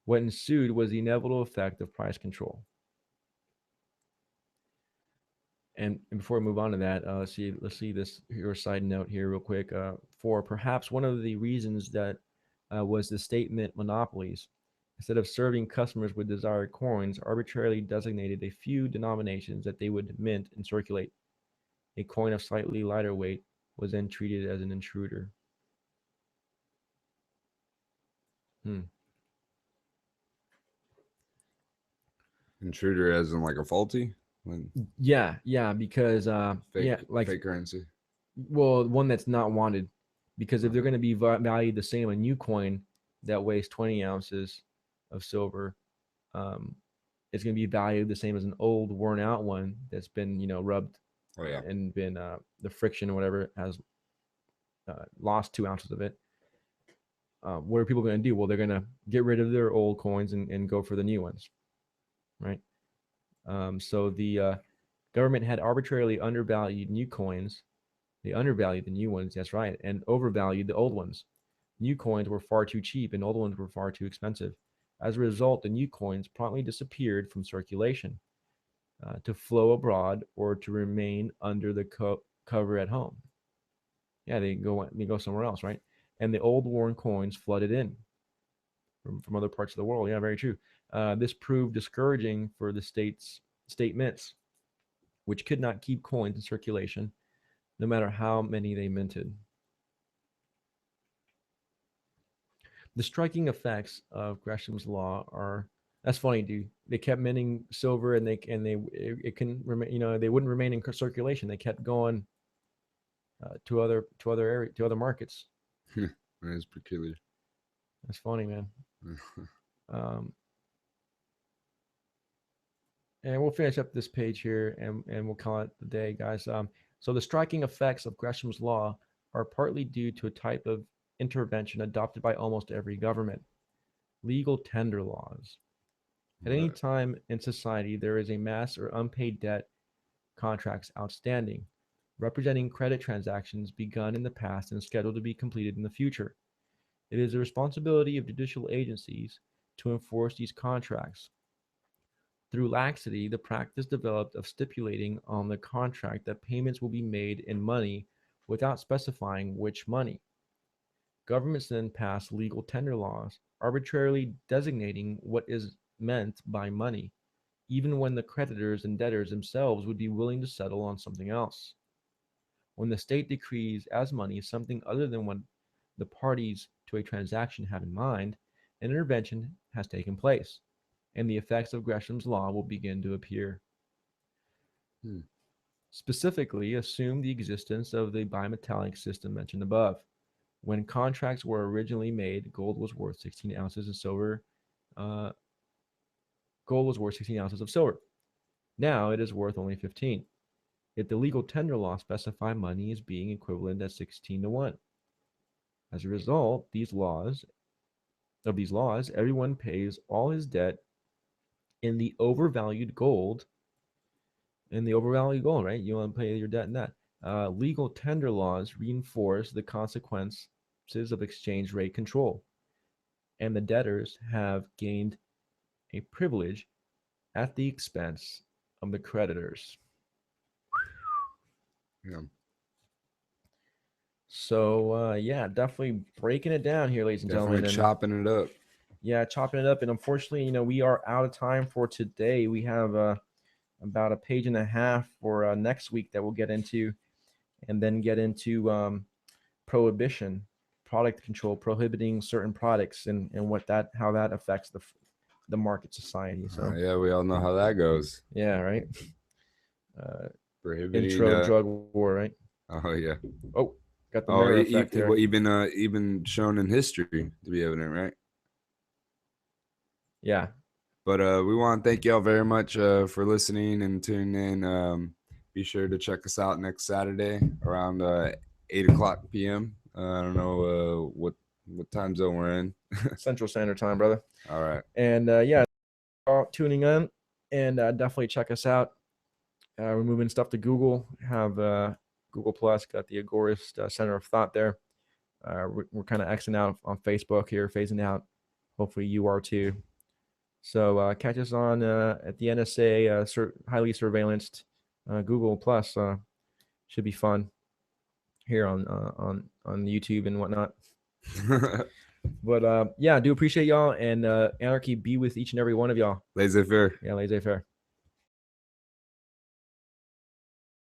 What ensued was the inevitable effect of price control. And before we move on to that, let's see this your side note here real quick. For perhaps one of the reasons that was the statement monopolies, instead of serving customers with desired coins, arbitrarily designated a few denominations that they would mint and circulate. A coin of slightly lighter weight was then treated as an intruder. Intruder as in like a faulty? Yeah, because fake currency. Well, one that's not wanted, because if they're going to be valued the same, a new coin that weighs 20 ounces of silver, it's going to be valued the same as an old, worn out one that's been, rubbed and been the friction or whatever has lost 2 ounces of it. what are people going to do? Well, they're going to get rid of their old coins and go for the new ones, right? So the government had arbitrarily undervalued new coins. They undervalued the new ones, that's right, and overvalued the old ones. New coins were far too cheap and old ones were far too expensive. As a result, the new coins promptly disappeared from circulation to flow abroad or to remain under the cover at home. Yeah, they go somewhere else, right? And the old worn coins flooded in from other parts of the world. Yeah, very true. This proved discouraging for the state mints, which could not keep coins in circulation, no matter how many they minted. The striking effects of Gresham's law are that's funny, dude. They kept minting silver, and it can remain. They wouldn't remain in circulation. They kept going to other markets. That is peculiar. That's funny, man. And we'll finish up this page here, and we'll call it the day, guys. So the striking effects of Gresham's law are partly due to a type of intervention adopted by almost every government: legal tender laws. At any time in society, there is a mass or unpaid debt contracts outstanding, representing credit transactions begun in the past and scheduled to be completed in the future. It is the responsibility of judicial agencies to enforce these contracts. Through laxity, the practice developed of stipulating on the contract that payments will be made in money without specifying which money. Governments then pass legal tender laws, arbitrarily designating what is meant by money, even when the creditors and debtors themselves would be willing to settle on something else. When the state decrees as money something other than what the parties to a transaction have in mind, an intervention has taken place, and the effects of Gresham's law will begin to appear. Specifically, assume the existence of the bimetallic system mentioned above. When contracts were originally made, gold was worth 16 ounces of silver. Gold was worth 16 ounces of silver. Now it is worth only 15. Yet the legal tender law specify money as being equivalent at 16 to 1. As a result, these laws, everyone pays all his debt in the overvalued gold. Right? You want to pay your debt in that. Legal tender laws reinforce the consequences of exchange rate control, and the debtors have gained a privilege at the expense of the creditors. Yeah. So definitely breaking it down here, ladies and gentlemen. Chopping it up. Yeah, chopping it up. And unfortunately, we are out of time for today. We have about a page and a half for next week that we'll get into, and then get into prohibition, product control, prohibiting certain products, and how that affects the market society. So yeah, we all know how that goes. Yeah, right. Prohibiting intro drug war, right? Oh yeah. Oh, got the mirror effect here. Even shown in history to be evident, right? Yeah. But we want to thank y'all very much for listening and tuning in. Be sure to check us out next Saturday around 8:00 p.m. I don't know what time zone we're in. Central Standard Time, brother. All right. And tuning in, and definitely check us out. We're moving stuff to Google. Have Google Plus, got the Agorist Center of Thought there. We're kind of Xing out on Facebook here, phasing out. Hopefully you are too. So catch us on at the NSA highly surveillanced Google Plus. Should be fun here on YouTube and whatnot. But I do appreciate y'all, and anarchy be with each and every one of y'all. Laissez-faire. Yeah, laissez-faire.